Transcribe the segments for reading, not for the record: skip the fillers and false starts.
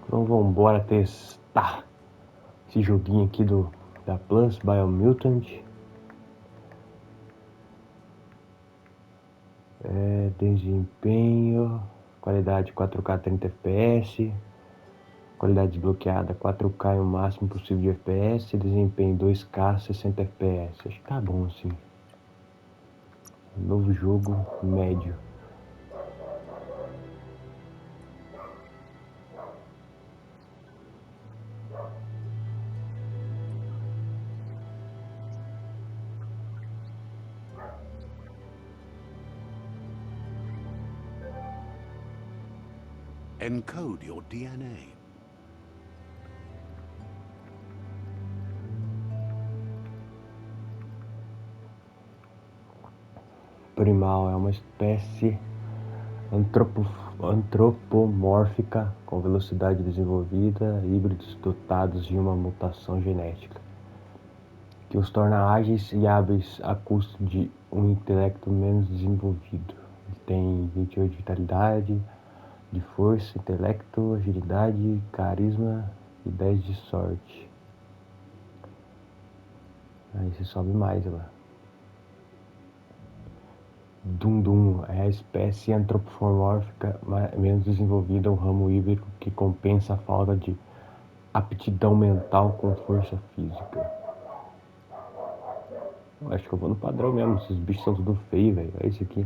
Então vamos embora testar esse joguinho aqui da Plus, Biomutant. Desempenho, qualidade 4K 30 FPS, qualidade desbloqueada 4K e o máximo possível de FPS, desempenho 2K 60 FPS. Acho que tá bom assim. Novo jogo médio. Encode your DNA. Primal é uma espécie antropomórfica com velocidade desenvolvida, híbridos dotados de uma mutação genética que os torna ágeis e hábeis a custo de um intelecto menos desenvolvido. Ele tem 28 de vitalidade, de força, intelecto, agilidade, carisma e 10 de sorte. Aí você sobe mais lá. Dundum é a espécie antropomórfica menos desenvolvida, um ramo híbrido que compensa a falta de aptidão mental com força física. Eu acho que eu vou no padrão mesmo, esses bichos são tudo feio, velho. Olha esse aqui.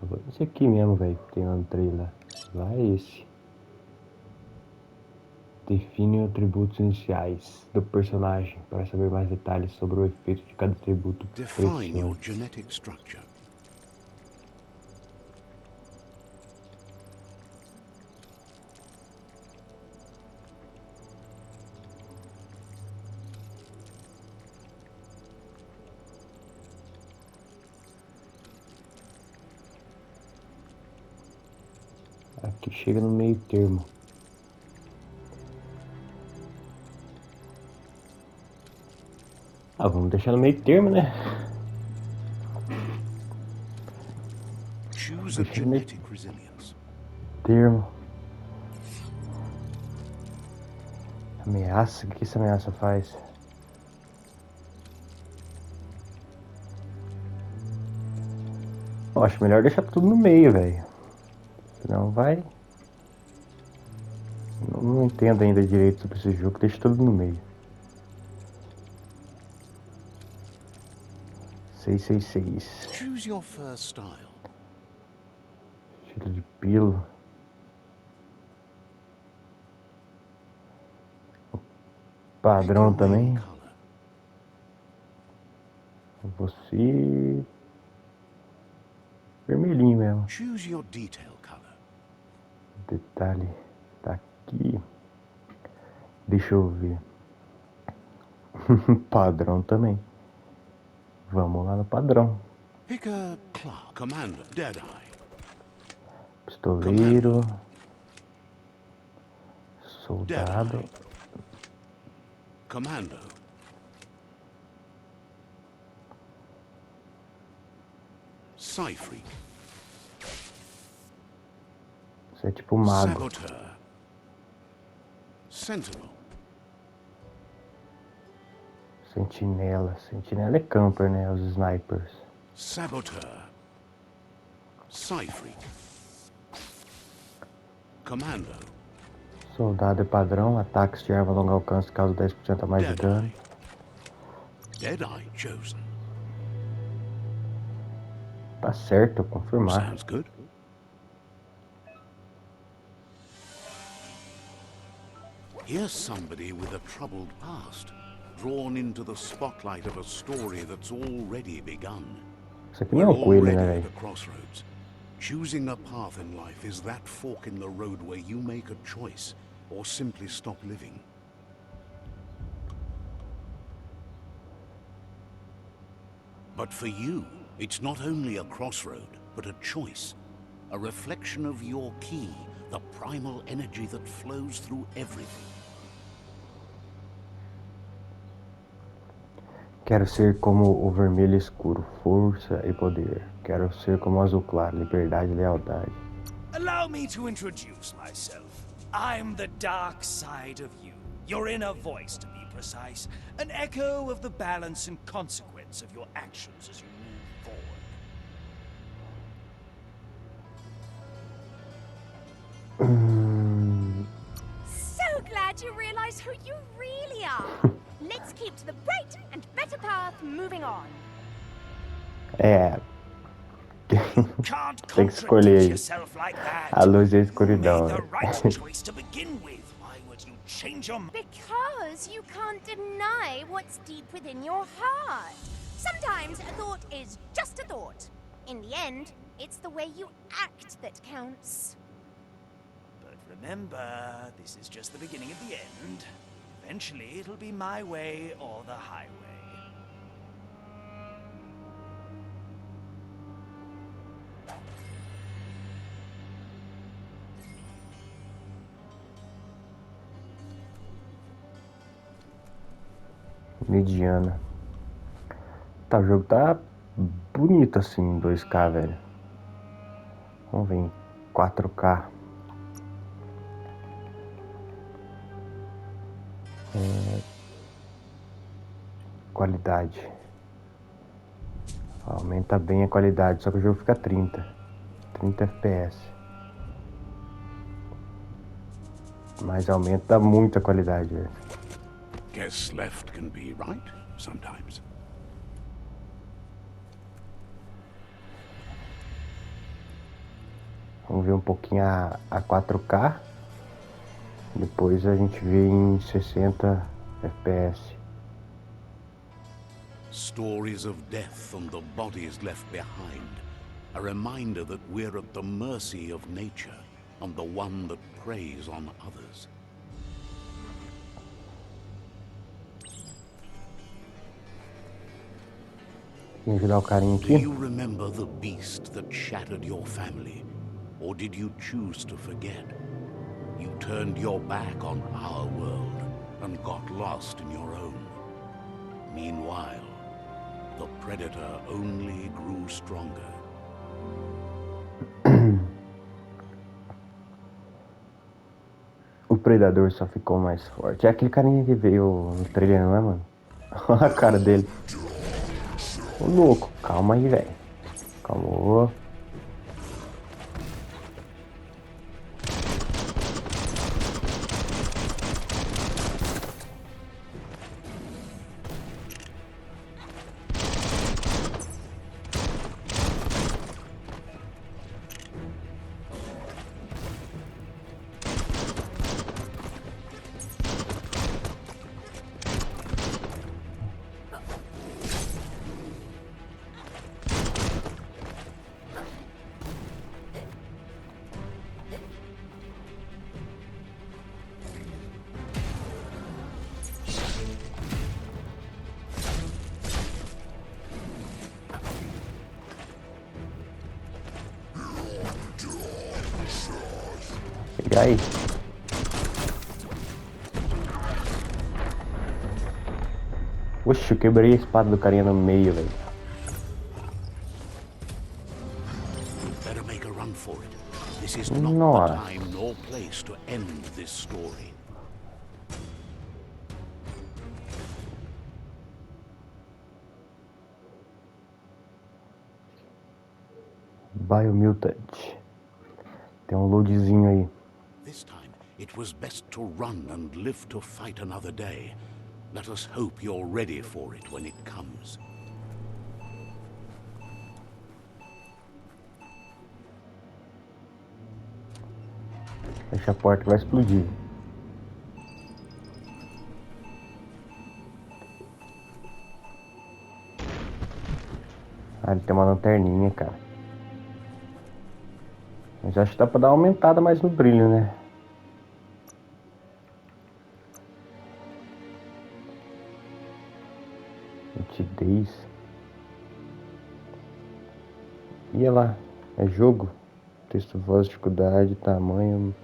Eu vou nesse aqui mesmo, velho, que tem lá no trailer. Lá é esse. Define os atributos iniciais do personagem. Para saber mais detalhes sobre o efeito de cada atributo, Define your pressione. genetic structure. Aqui chega no meio termo. Ah, vamos deixar no meio termo, né? Choose a Deixa no meio genetic resilience. termo. Ameaça? O que essa ameaça faz? Eu acho melhor deixar tudo no meio, velho. Senão vai... Não entendo ainda direito sobre esse jogo. Deixa tudo no meio. 666. Choose your first style. Estilo de pelo. Pick your Padrão main também. color. Você... Vermelhinho mesmo. Choose your detail color. Detalhe. Tá aqui. Deixa eu ver. Padrão também. Vamos lá no padrão. Pick a class. Commander. Deadeye. Pistoleiro. Commando. Soldado. Deadeye. Commando. Cypher. Isso é tipo mago. Saboteur. Sentinel. Sentinela. Sentinela é camper, né? Os snipers. Saboteur. Cypher. Commando. Soldado é padrão. Ataques de arma a longo alcance causam 10% a mais de dano. Deadeye. Deadeye chosen. Tá certo, confirmar. Sounds good. Here's somebody with a troubled past, drawn into the spotlight of a story that's already begun. Isso aqui não é We're um coelho, already né, at velho? a crossroads. Choosing a path in life is that fork in the road where you make a choice or simply stop living. But for you, it's not only a crossroad, but a choice. A reflection of your key, the primal energy that flows through everything. Quero ser como o vermelho escuro, força e poder. Quero ser como o azul claro, liberdade e lealdade. Allow me to introduce myself. I'm the dark side of you. Your inner voice, to be precise. An echo of the balance and consequence of your actions as you move forward. So glad you realize who you really are. Let's keep to the bright and better path moving on. É, Can't tem que escolher contradict aí. yourself like that. A luz e a You escuridão, made the velho. right choice to begin with. Why would you change your mind? Because you can't deny what's deep within your heart. Sometimes a thought is just a thought. In the end, it's the way you act that counts. But remember, this is just the beginning of the end. Eventually, it'll be my way or the highway. Mediana. Tá, o jogo tá bonito assim em 2K, velho. Vamos ver em 4K. Qualidade. Aumenta bem a qualidade, só que o jogo fica 30 FPS. Mas aumenta muito a qualidade, velho. Guess left can be right sometimes. Vamos ver um pouquinho a 4K. Depois a gente vê em 60 FPS. Stories of death and the bodies left behind. A reminder that we're at the mercy of nature and the one that preys on others. Vou ajudar o carinha Do aqui. you remember the beast that shattered your family? Or did you choose to forget? You turned your back on our world and got lost in your own. Meanwhile, the predator only grew stronger. O predador só ficou mais forte. É aquele carinha que veio no trailer, não é, mano? Olha a cara dele. Ô louco, calma aí, velho. Calma. Pegar aí. Oxe, eu quebrei a espada do carinha no meio, velho. Better make a run for it. This is not the Nossa. time nor place to end this story. Biomutant. Tem um loadzinho aí. This time, it was best to run and live to fight another day. Let us hope you're ready for it when it comes. Fecha a porta que vai explodir. Ah, ele tem uma lanterninha, cara. Mas acho que dá pra dar uma aumentada mais no brilho, né? Nitidez. E olha lá, é jogo. Texto, voz, dificuldade, tamanho.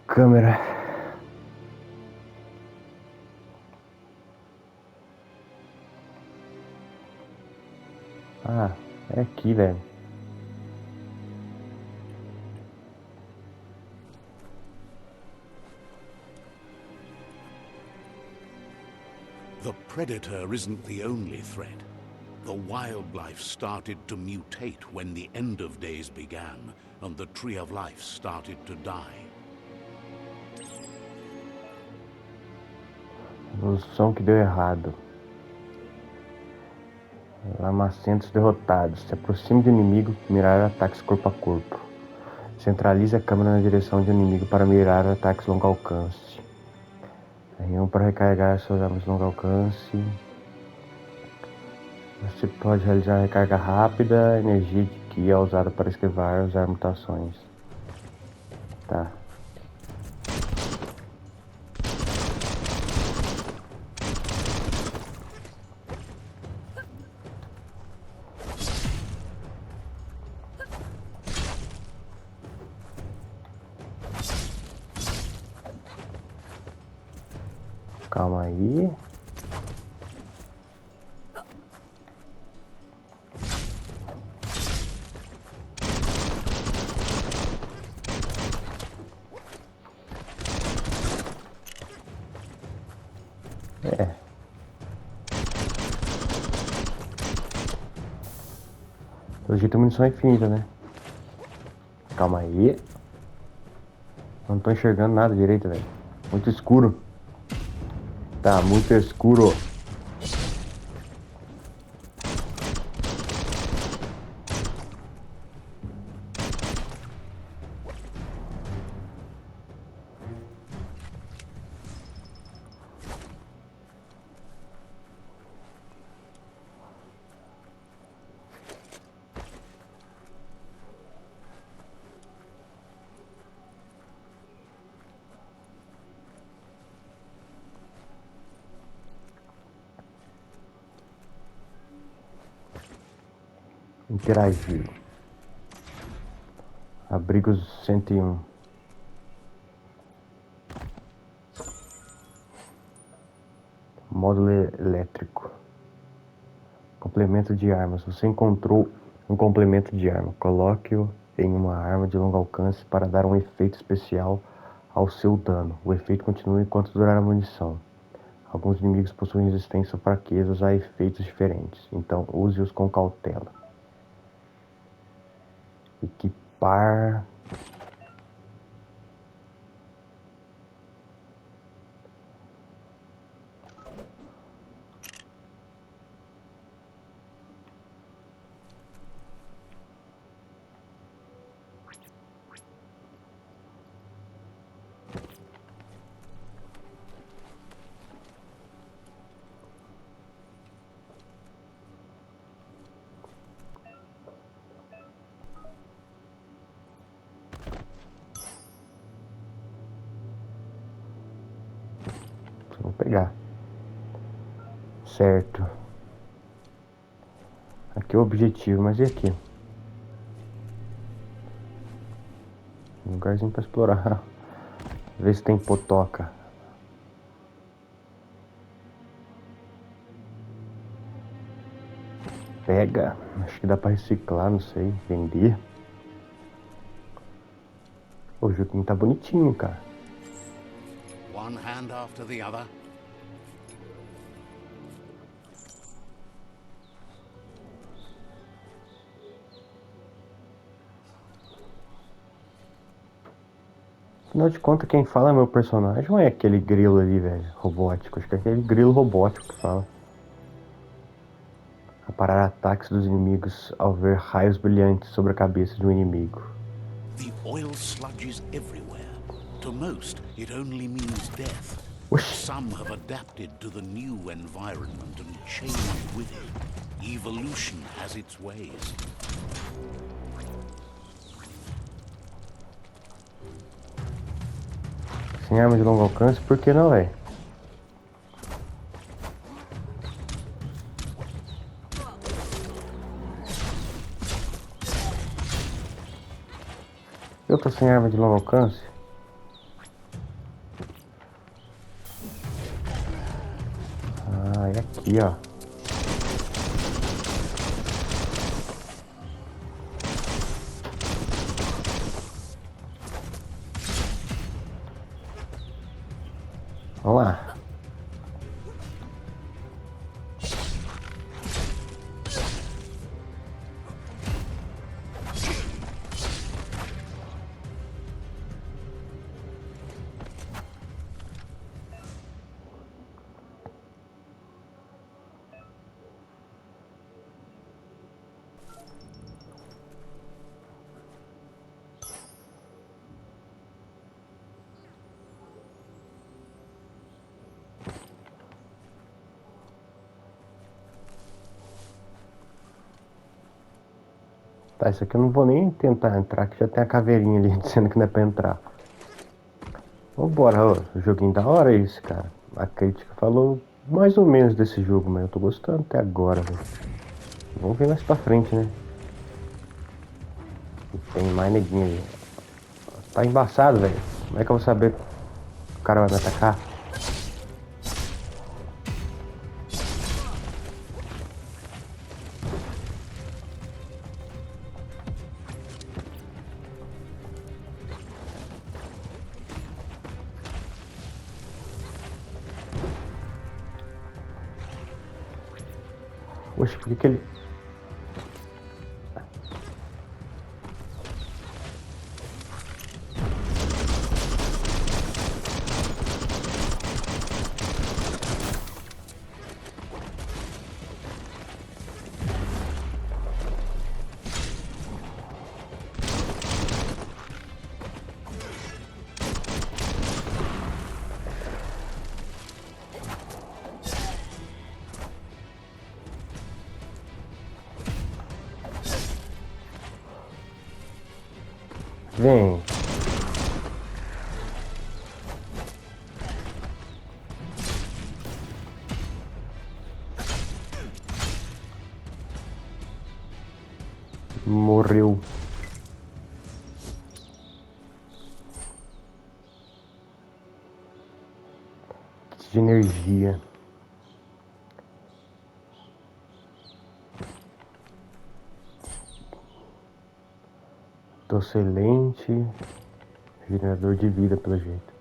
Câmera. Ah, é aqui, velho. The predator isn't the only threat. The wildlife started to mutate when the end of days began, and the tree of life started to die. Evolução que deu errado. Lamacentos derrotados. Se aproxime do inimigo, mirar ataques corpo a corpo. Centralize a câmera na direção do inimigo para mirar ataques longo alcance. R1 para recarregar suas armas de longo alcance. Você pode realizar recarga rápida, energia de ki é usada para esquivar, usar mutações. Tá. Calma aí. Pelo jeito a munição é infinita, né? Calma aí. Não tô enxergando nada direito, velho. Muito escuro. Tá, muito escuro. Interagir. Abrigos 101. Módulo elétrico. Complemento de armas. Você encontrou um complemento de arma. Coloque-o em uma arma de longo alcance para dar um efeito especial ao seu dano. O efeito continua enquanto durar a munição. Alguns inimigos possuem resistência ou fraquezas a efeitos diferentes, então use-os com cautela. Equipar. Vou pegar. Certo. Aqui é o objetivo, mas e aqui? Um lugarzinho pra explorar. Ver se tem potoca. Pega. Acho que dá pra reciclar, não sei. Vender. O joguinho tá bonitinho, cara. One hand after the other. Afinal de contas, quem fala é meu personagem ou é aquele grilo ali, velho? Robótico. Acho que é aquele grilo robótico que fala. A parar ataques dos inimigos ao ver raios brilhantes sobre a cabeça de um inimigo. The oil sludges everywhere. To most, it only means death. Oxi. Some have adapted to the new environment and changed with it. Evolution has its ways. Sem arma de longo alcance, por que não, velho? Eu tô sem arma de longo alcance? Ah, é aqui, ó. Vamos lá. Tá, isso aqui eu não vou nem tentar entrar, que já tem a caveirinha ali dizendo que não é pra entrar. Vambora, ó, joguinho da hora esse, cara. A crítica falou mais ou menos desse jogo, mas eu tô gostando até agora, velho. Vamos ver mais pra frente, né? E tem mais neguinho ali. Tá embaçado, velho. Como é que eu vou saber que o cara vai me atacar? Oxe, por que que ele... Vem. Morreu. De energia. Tô excelente. Gerador de vida, pelo jeito.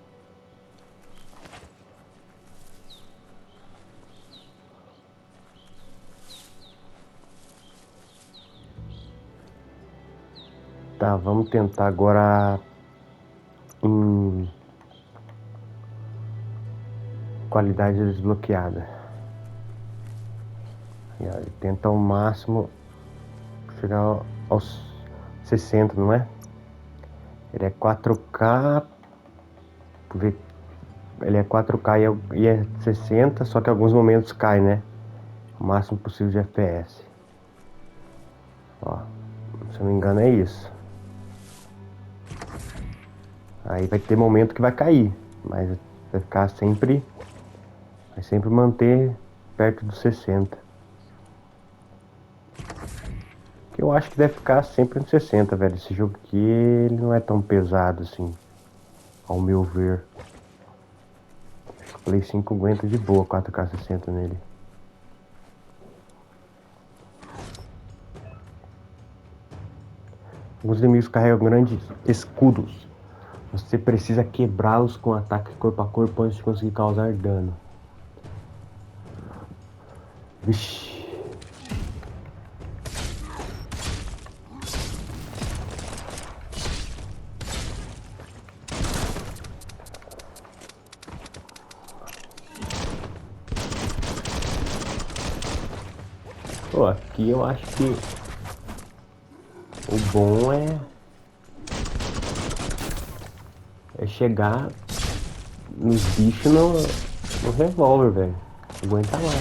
Tá, vamos tentar agora em qualidade desbloqueada. E aí, tenta ao máximo chegar aos 60, não é? Ele é 4K. Ele é 4K e é 60, só que em alguns momentos cai, né? O máximo possível de FPS. Ó, se eu não me engano é isso. Aí vai ter momento que vai cair, mas vai ficar sempre... Vai sempre manter perto dos 60. Que eu acho que deve ficar sempre nos 60, velho. Esse jogo aqui, ele não é tão pesado assim, ao meu ver. Acho que o Play 5 aguenta de boa 4K 60 nele. Alguns inimigos carregam grandes escudos. Você precisa quebrá-los com ataque corpo a corpo antes de conseguir causar dano. Vixe. Pô, aqui eu acho que o bom é chegar nos bichos no revólver, velho. Aguenta lá.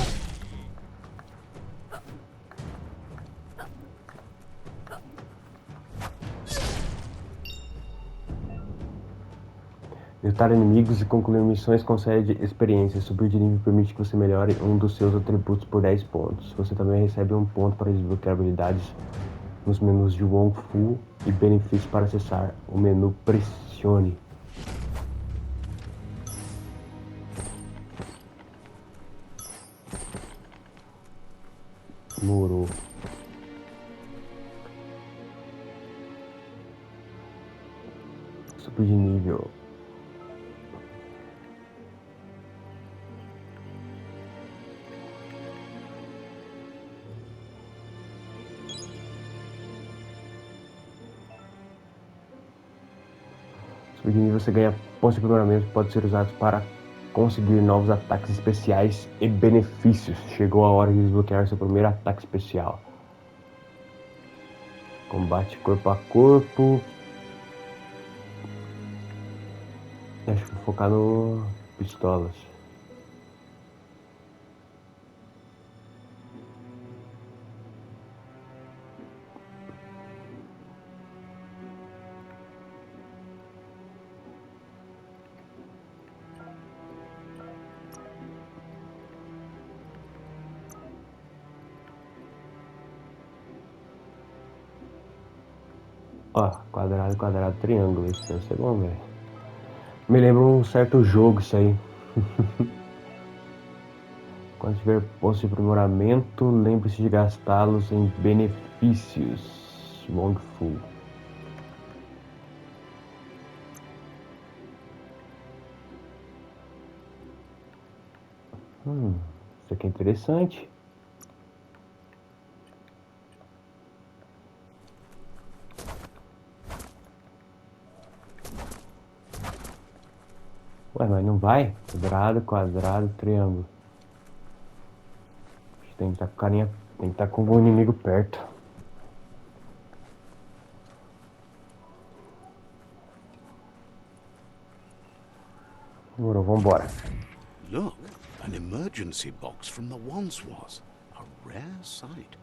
Derrotar inimigos e concluir missões concede experiência. Subir de nível permite que você melhore um dos seus atributos por 10 pontos. Você também recebe um ponto para desbloquear habilidades nos menus de Wong Fu e benefícios para acessar o menu. Pressione. Morou. Subir de nível. Subir de nível, você ganha pontos de aprimoramento que podem ser usados para conseguir novos ataques especiais e benefícios. Chegou a hora de desbloquear seu primeiro ataque especial. Combate corpo a corpo. Acho que vou focar no pistolas. Ó, quadrado, quadrado, triângulo. Isso deve ser bom, velho. Me lembra um certo jogo isso aí. Quando tiver pontos de aprimoramento, lembre-se de gastá-los em benefícios. Wongful. Isso aqui é interessante. Ué, mas não vai? Quadrado, quadrado, triângulo. Tem que estar com carinha. Tem que estar com o inimigo perto. Demorou, vambora. Look, an emergency box from the once was. A rare sight.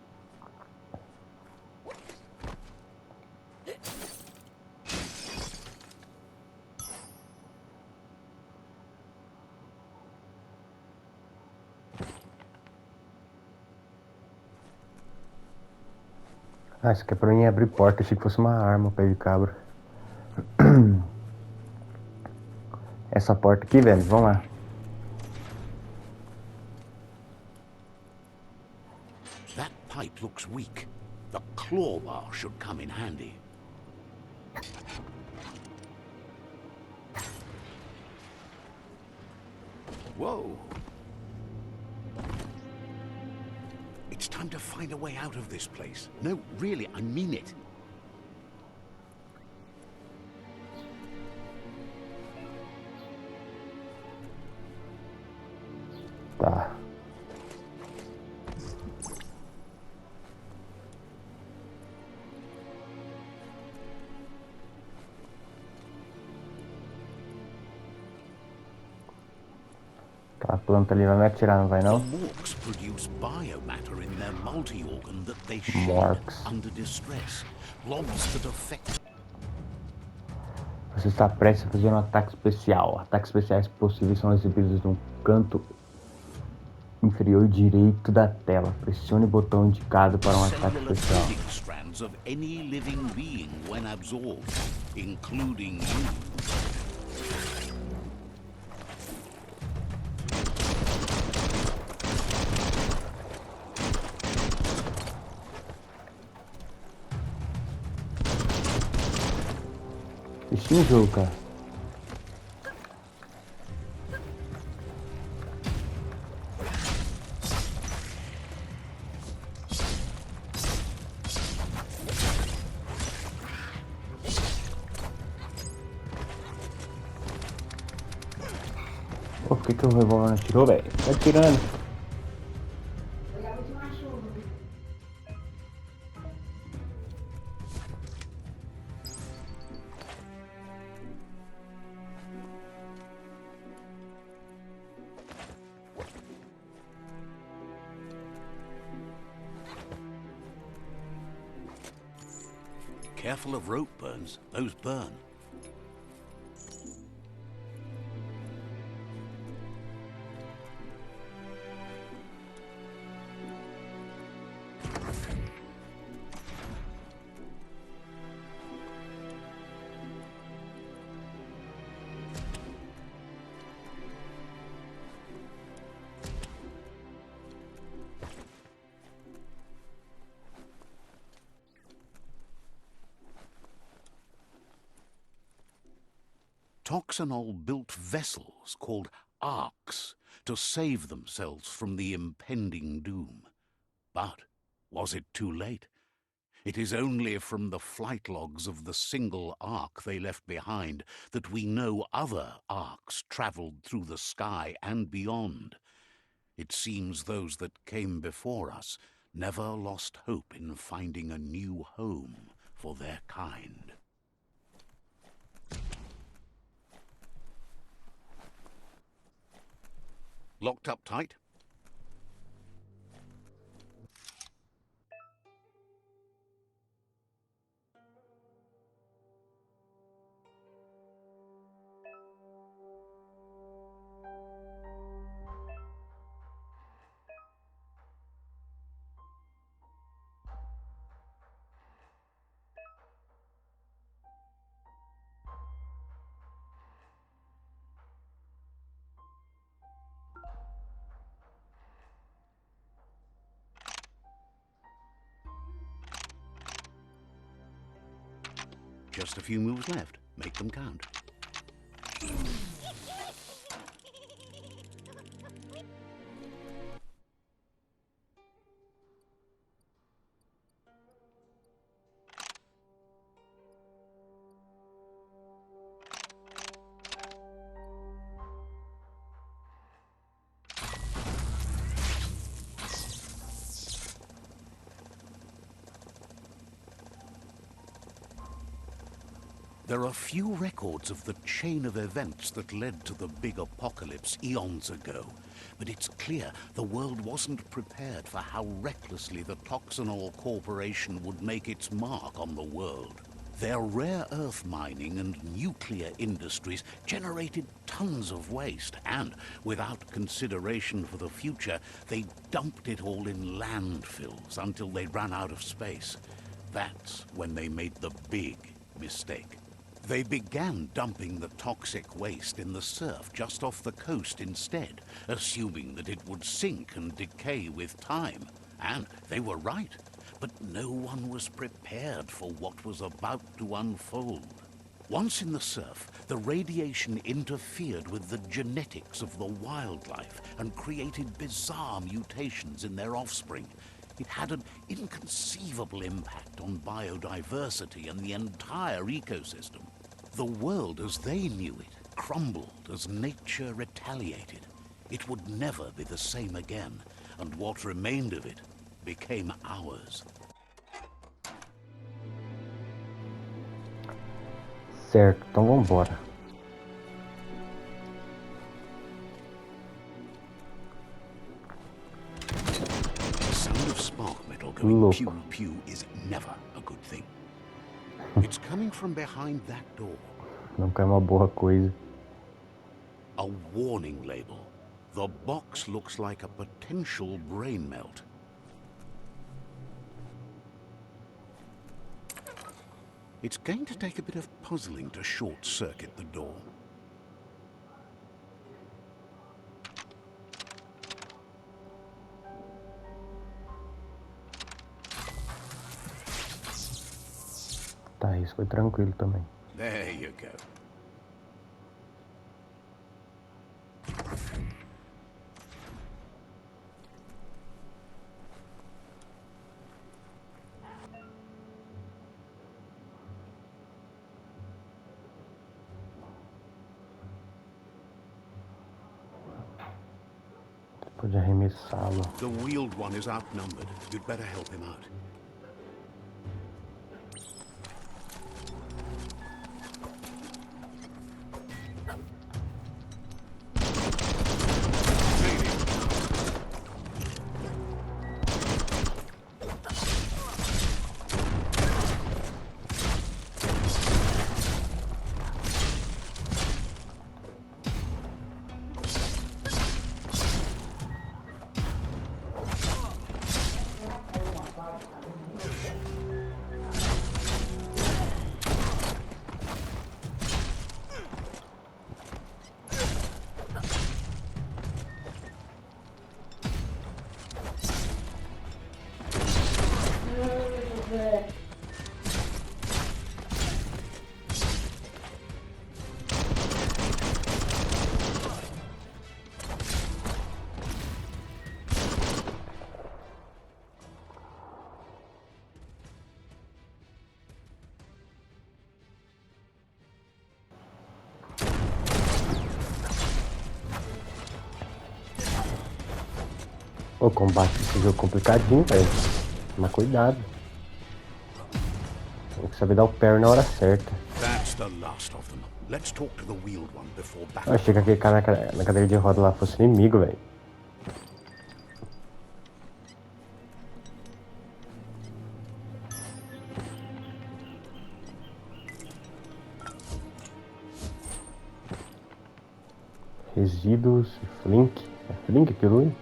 Ah, isso aqui é pra mim abrir porta. Achei que fosse uma arma, pé de cabra. Essa porta aqui, velho, vamos lá. That pipe looks weak. The claw bar should come in handy. Whoa. It's time to find a way out of this place. No, really, I mean it. Tá. Aquela planta ali vai me atirar, não vai The não? morks produce biomatter in their multi-organ that they shed Morks. under distress. Blobs that affect... Você está prestes a fazer um ataque especial. Ataques especiais possíveis são exibidos no canto inferior direito da tela. Pressione o botão indicado para um ataque cellular especial. coding strands of any living being when absorbed, including you. Esse jogo, cara. Pô, por que o revólver não atirou, velho? Tá atirando. Careful of rope burns. Those burn. Toxanol built vessels called arks to save themselves from the impending doom. But was it too late? It is only from the flight logs of the single ark they left behind that we know other arks travelled through the sky and beyond. It seems those that came before us never lost hope in finding a new home for their kind. Locked up tight? Just a few moves left. Make them count. There are few records of the chain of events that led to the big apocalypse eons ago, but it's clear the world wasn't prepared for how recklessly the Toxanol Corporation would make its mark on the world. Their rare earth mining and nuclear industries generated tons of waste, and without consideration for the future, they dumped it all in landfills until they ran out of space. That's when they made the big mistake. They began dumping the toxic waste in the surf just off the coast instead, assuming that it would sink and decay with time. And they were right, but no one was prepared for what was about to unfold. Once in the surf, the radiation interfered with the genetics of the wildlife and created bizarre mutations in their offspring. It had an inconceivable impact on biodiversity and the entire ecosystem. The world as they knew it crumbled as nature retaliated. It would never be the same again, and what remained of it became ours. Certo, então vambora. The sound of spark metal going pew-pew is never a good thing. It's coming from behind that door. Não é uma boa coisa. A warning label. The box looks like a potential brain melt. It's going to take a bit of puzzling to short-circuit the door. Tá, isso foi tranquilo também. There you go. Pode arremessá-lo. The wheeled one is outnumbered. You'd better help him out. O combate desse jogo complicadinho, velho. Mas cuidado. Tem que saber dar o parry na hora certa. That's the last of them. Let's talk to the wheeled one before Eu battle. achei que aquele cara na cadeira de roda lá fosse inimigo, velho. Resíduos, Flink. É Flink aquilo ali?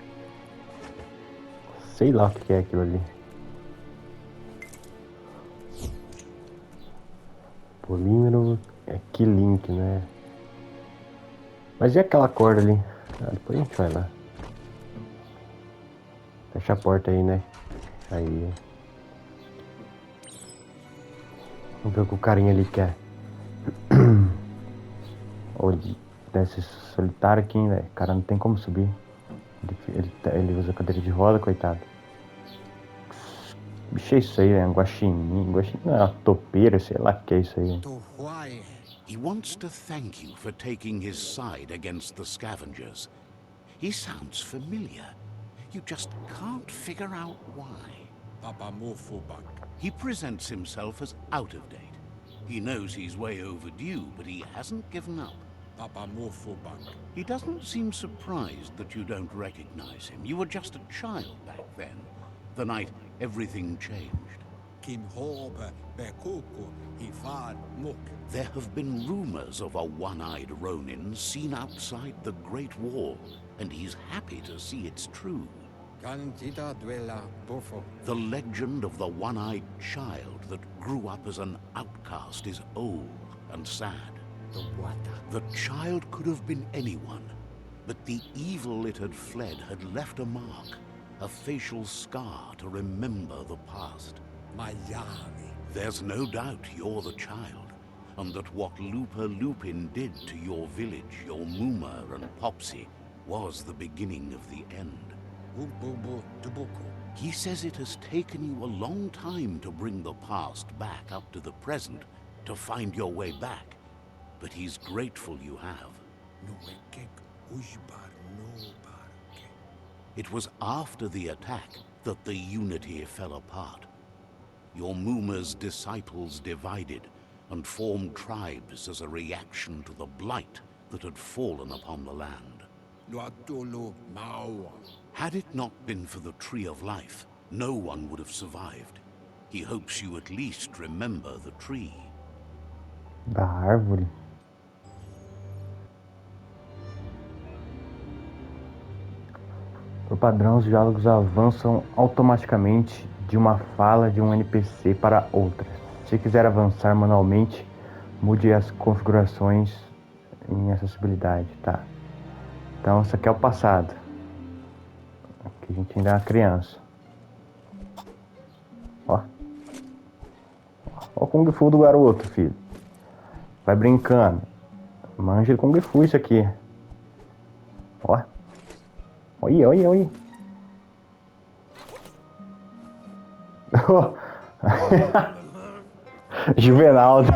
Sei lá o que é aquilo ali. Polímero é Key-Link, né? Mas e aquela corda ali? Ah, depois a gente vai lá. Fecha a porta aí, né? Aí. Vamos ver o que o carinha ali quer. Olha, deve ser solitário aqui, velho. O cara não tem como subir. Ele usa cadeira de roda, coitado. Bicho, é isso aí, velho. Um guaxinim. Guaxinim não é uma topeira, sei lá o que é isso aí. He wants to thank you for taking his side against the scavengers. He sounds familiar. You just can't figure out why. He presents himself as out of date. He knows he's way overdue, but he hasn't given up. He doesn't seem surprised that you don't recognize him. You were just a child back then, the night everything changed. There have been rumors of a one-eyed Ronin seen outside the Great Wall, and he's happy to see it's true. The legend of the one-eyed child that grew up as an outcast is old and sad. The child could have been anyone, but the evil it had fled had left a mark, a facial scar to remember the past. There's no doubt you're the child, and that what Lupa Lupin did to your village, your Muma and Popsy, was the beginning of the end. He says it has taken you a long time to bring the past back up to the present, to find your way back, but he's grateful you have. It was after the attack that the unity fell apart. Your Muma's disciples divided and formed tribes as a reaction to the blight that had fallen upon the land. Had it not been for the Tree of Life, no one would have survived. He hopes you at least remember the tree. Da árvore. Por padrão, os diálogos avançam automaticamente de uma fala de um NPC para outra. Se quiser avançar manualmente, mude as configurações em acessibilidade, tá? Então, isso aqui é o passado. Aqui a gente ainda é uma criança. Ó. Ó o Kung Fu do garoto, filho. Vai brincando. Manja Kung Fu isso aqui. Ó. Olha, olha, olha. Juvenaldo.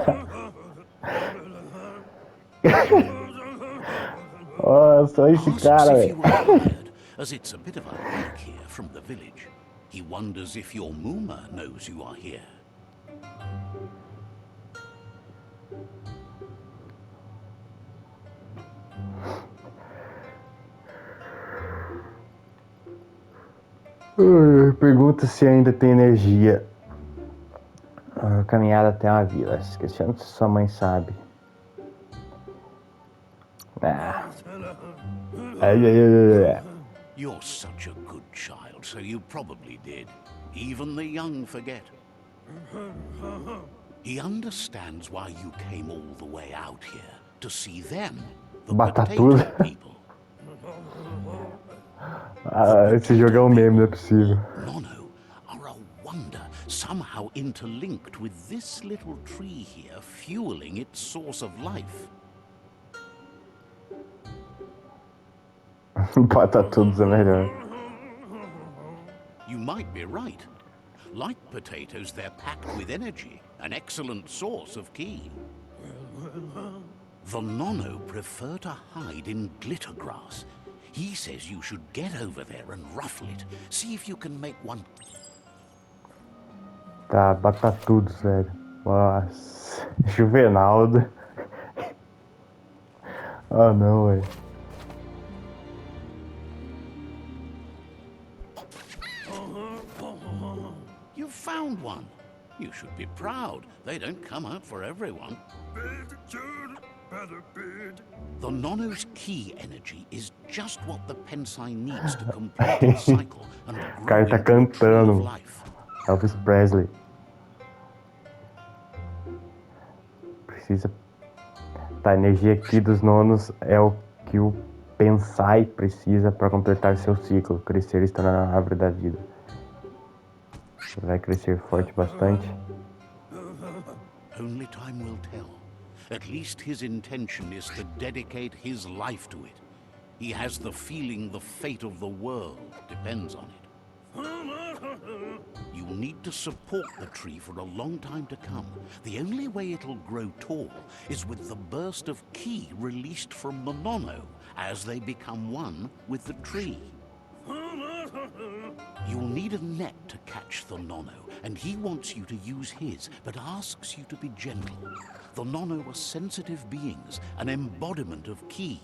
Oh, só esse cara, velho. As it's a bit of a hike here from the village. He wonders if your Muma knows you are here. Pergunta se ainda tem energia. Caminhada até uma vila. Questionando se sua mãe sabe. You're such a good child, so you probably did. Even the young forget. He understands why you came all the way out here, to see them, the potato people. Esse jogo é um meme, não é possível. Nono are a wonder, somehow interlinked with this little tree here, fueling its source of life. Batatudos é melhor. You might be right. Like potatoes, they're packed with energy, an excellent source of ki. The Nono prefer to hide in glitter grass. He says you should get over there and ruffle it. See if you can make one. Tá, batatudos, velho. Nossa. Juvenaldo. Ah, não, velho. You found one. You should be proud. They don't come out for everyone. The Nono's ki energy is just what the Pensai needs to complete its cycle and grow Cara tá into a tree of cantando. life. Elvis Presley. Precisa. Tá, a energia aqui dos nonos é o que o Pensai precisa para completar seu ciclo, crescer e se tornar a árvore da vida. Vai crescer forte bastante. Only time will tell. At least his intention is to dedicate his life to it. He has the feeling the fate of the world depends on it. You'll need to support the tree for a long time to come. The only way it'll grow tall is with the burst of ki released from the nono as they become one with the tree. You'll need a net to catch the nono, and he wants you to use his, but asks you to be gentle. The nono are sensitive beings, an embodiment of ki.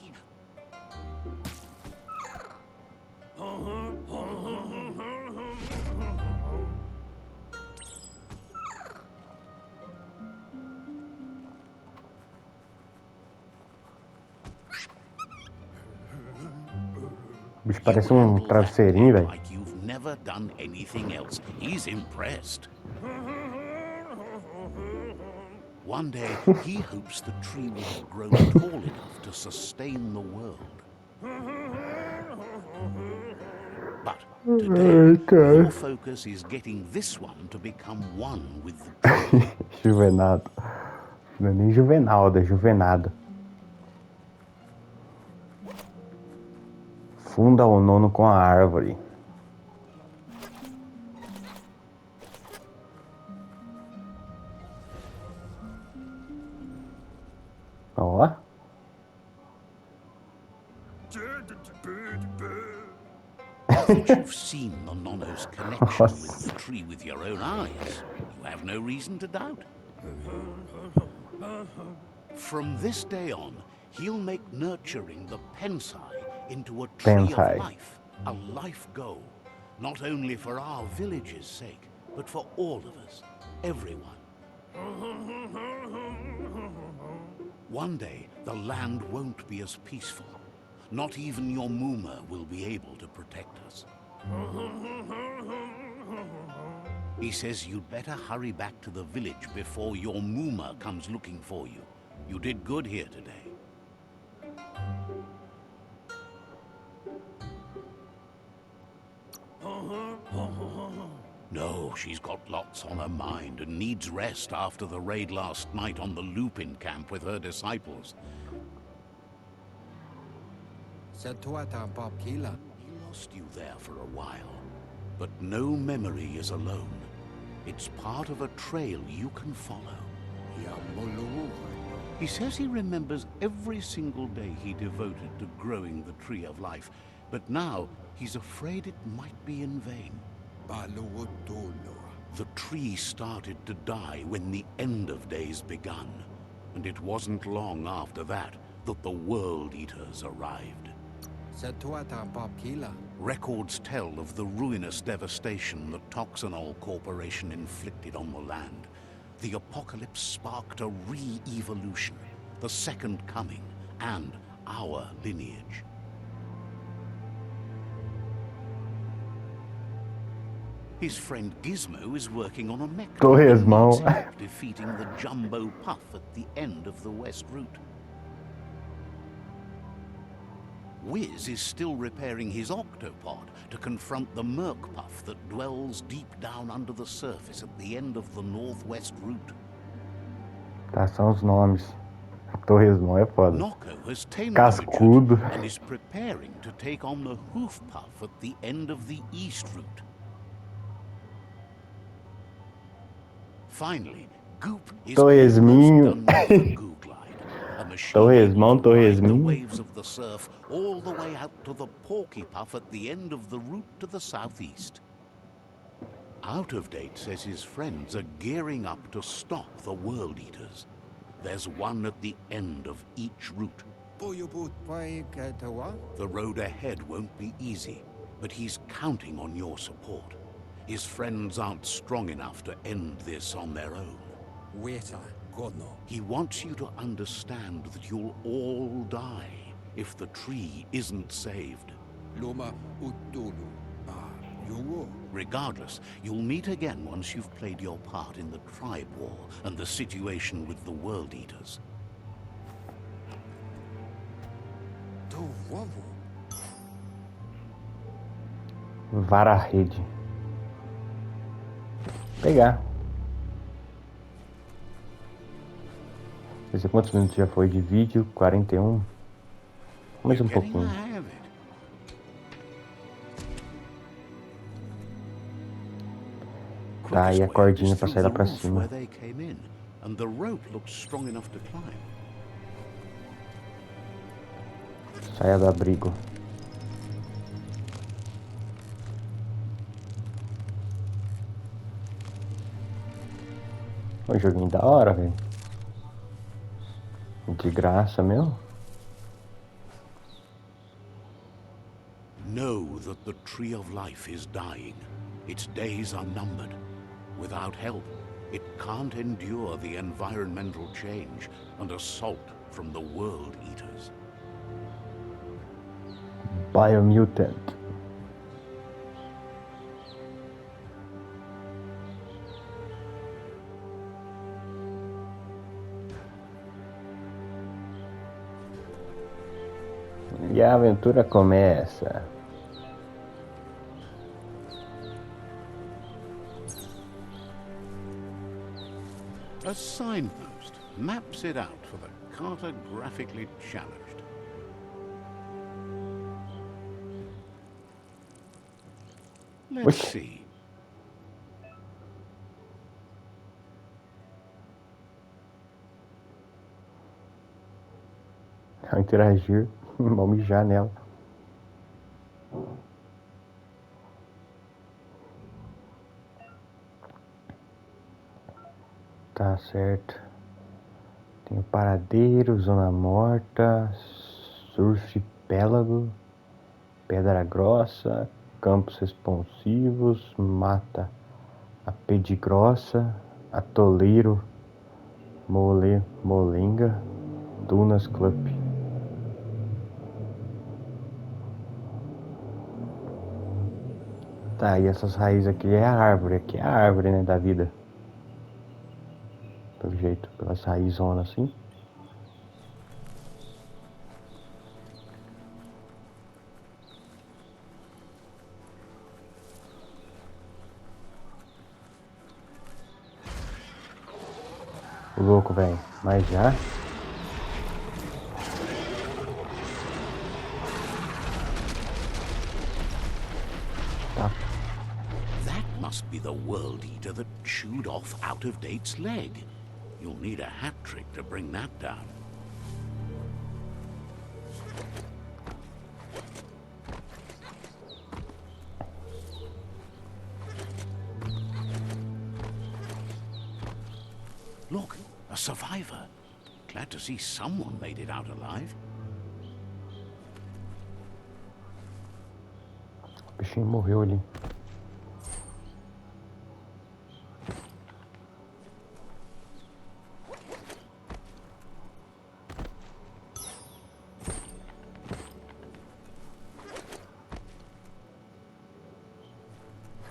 O bicho parece travesseirinho, velho. Like you've never done anything else. He's impressed. One day, he hopes the tree will have grown tall enough to sustain the world. But today, your focus is getting this one to become one with the tree. Juvenado. Não é nem Juvenaldo, é Juvenado. Funda o nono com a árvore. Ó. That you've seen the nono's connection with the tree with your own eyes, you have no reason to doubt. From this day on, he'll make nurturing the pensai into a tree of life, a life goal, not only for our village's sake, but for all of us, everyone. One day, the land won't be as peaceful. Not even your Muma will be able to protect us. He says you'd better hurry back to the village before your Muma comes looking for you. You did good here today. No, she's got lots on her mind and needs rest after the raid last night on the Lupin camp with her disciples. He lost you there for a while, but no memory is alone. It's part of a trail you can follow. He says he remembers every single day he devoted to growing the Tree of Life, but now he's afraid it might be in vain. The tree started to die when the end of days begun, and it wasn't long after that that the World Eaters arrived. Records tell of the ruinous devastation the Toxanol Corporation inflicted on the land. The apocalypse sparked a re-evolution, the Second Coming, and our lineage. His friend Gizmo is working on a mech defeating the Jumbo Puff at the end of the West Route. Wiz is still repairing his octopod to confront the Merc Puff that dwells deep down under the surface at the end of the Northwest Route. Tá, são os nomes. Torresmão é foda. Nocco has tamed Cascudo. and is preparing to take on the Hoof Puff at the end of the East Route. Finally, Goop is Torresminho. almost done with the Goo Glide, a machine able to ride the waves of the surf all the way out to the Porky Puff at the end of the route to the southeast. Out of Date says his friends are gearing up to stop the World Eaters. There's one at the end of each route. The road ahead won't be easy, but he's counting on your support. His friends aren't strong enough to end this on their own. He wants you to understand that you'll all die if the tree isn't saved. Regardless, you'll meet again once you've played your part in the tribe war and the situation with the World Eaters. Vara-rede. Pegar. Quer dizer, quantos minutos já foi de vídeo? 41. Mais You're um getting the pouquinho. hang of it. Tá, e a Quickest way out cordinha is pra through sair lá the pra roof cima. where they came in, and the rope looks strong enough to climb. Saia do abrigo. Um joguinho da hora, velho. De graça mesmo. Know that the Tree of Life is dying. Its days are numbered. Without help, it can't endure the environmental change and assault from the World Eaters. Biomutant. E a aventura começa. A signpost maps it out for the cartographically challenged. Let's Oxi. see. Ao interagir, vamos mijar nela. Tá certo. Tem o paradeiro, zona morta, surf pélago, pedra grossa, campos responsivos, mata, a pedigrossa, atoleiro, molenga, dunas club. Tá, e essas raízes aqui é a árvore, né, da vida. Pelo jeito, pelas raizonas assim. O louco, velho. Mas já? Tá. That must be the World Eater that chewed off Out-of-Date's leg. You'll need a hat trick to bring that down. Look, a survivor. Glad to see someone made it out alive. O bichinho morreu ali.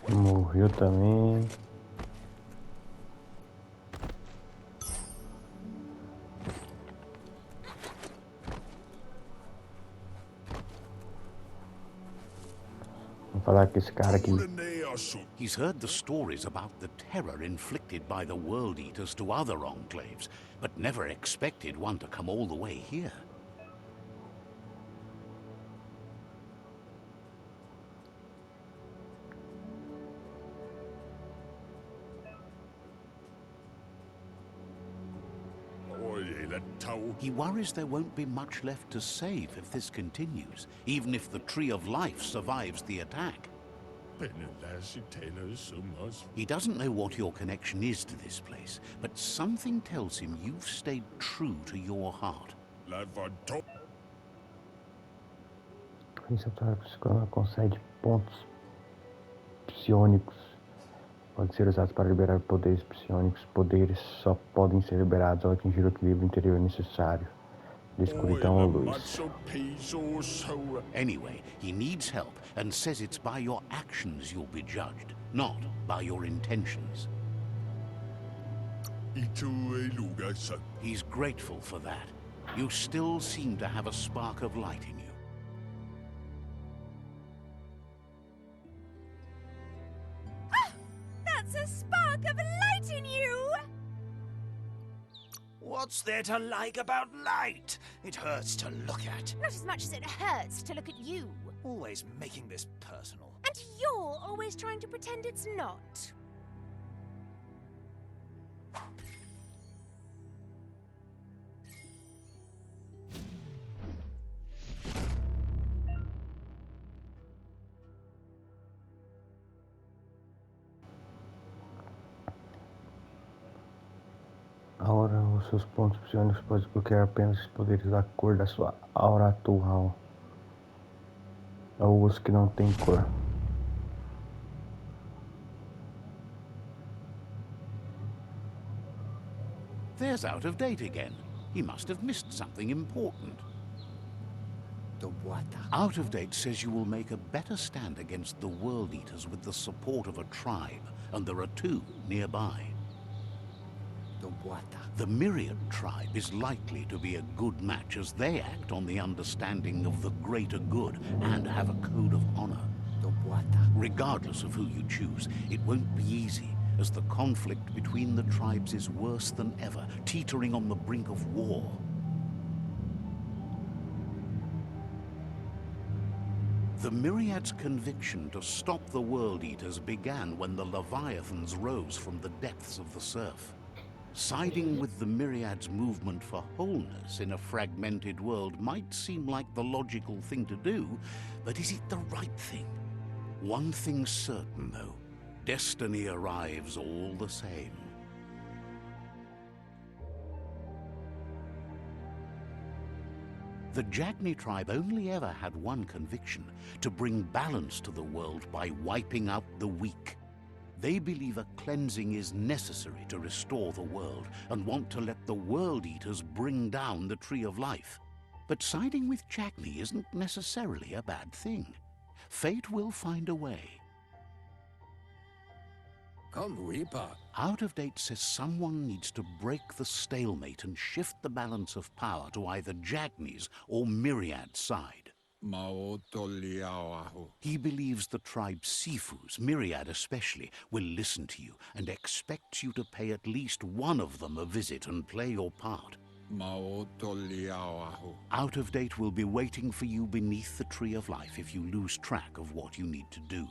Morreu também. Vou falar com esse cara aqui. He's heard the stories about the terror inflicted by the World Eaters to other enclaves, but never expected one to come all the way here. He worries there won't be much left to save if this continues, even if the Tree of Life survives the attack. He doesn't know what your connection is to this place, but something tells him you've stayed true to your heart. Concede pontos psionicos. Podem ser usados para liberar poderes psionicos. Poderes só podem ser liberados ao atingir o equilíbrio interior necessário. De escuridão ou luz. Anyway, he needs help and says it's by your actions you'll be judged, not by your intentions. He's grateful for that. You still seem to have a spark of light in you. That's a spark of light in you! What What's there to like about light? It hurts to look at. Not as much as it hurts to look at you. Always making this personal. And you're always trying to pretend it's not. Agora, os seus pontos psionicos podem desbloquear apenas os poderes da cor da sua aura atual. Ou os que não têm cor. There's Out of Date again. He must have missed something important. Out of Date says you will make a better stand against the World Eaters with the support of a tribe, and there are 2 nearby. The Myriad tribe is likely to be a good match as they act on the understanding of the greater good and have a code of honor. Regardless of who you choose, it won't be easy, as the conflict between the tribes is worse than ever, teetering on the brink of war. The Myriad's conviction to stop the World Eaters began when the Leviathans rose from the depths of the surf. Siding with the Myriad's movement for wholeness in a fragmented world might seem like the logical thing to do, but is it the right thing? One thing's certain, though. Destiny arrives all the same. The Jagni tribe only ever had one conviction: to bring balance to the world by wiping out the weak. They believe a cleansing is necessary to restore the world and want to let the World Eaters bring down the Tree of Life. But siding with Jagni isn't necessarily a bad thing. Fate will find a way. Come, Reaper. Out of Date says someone needs to break the stalemate and shift the balance of power to either Jagni's or Myriad's side. He believes the tribe Sifus, Myriad especially, will listen to you and expects you to pay at least one of them a visit and play your part. Out of Date will be waiting for you beneath the Tree of Life if you lose track of what you need to do.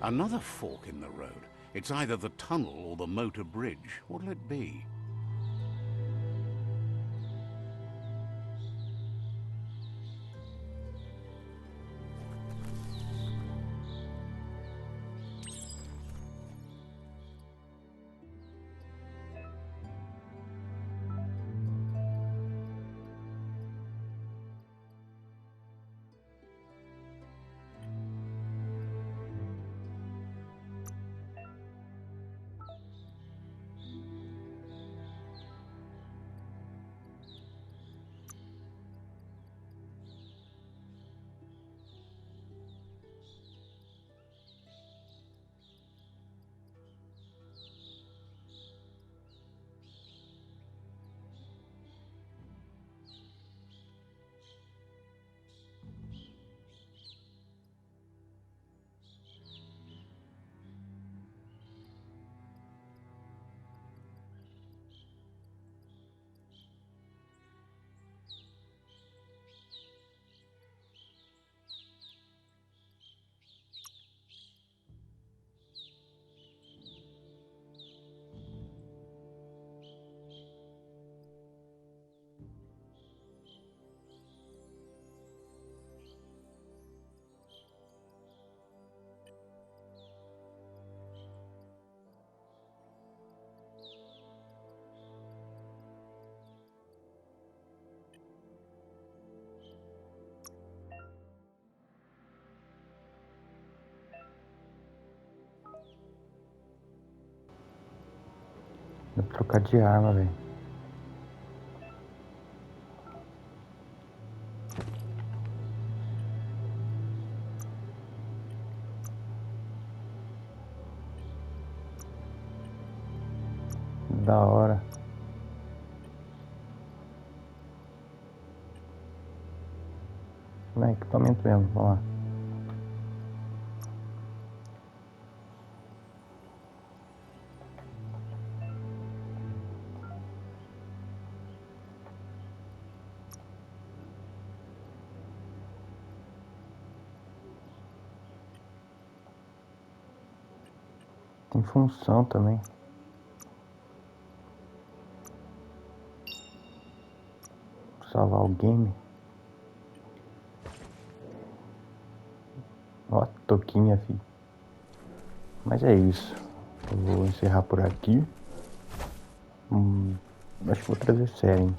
Another fork in the road. It's either the tunnel or the motor bridge. What'll it be? Trocar de arma, velho. Da hora. Não é equipamento mesmo, vamos lá. Tem função também. Salvar o game. Ó, toquinha, filho. Mas é isso. Eu vou encerrar por aqui. Acho que vou trazer série, hein?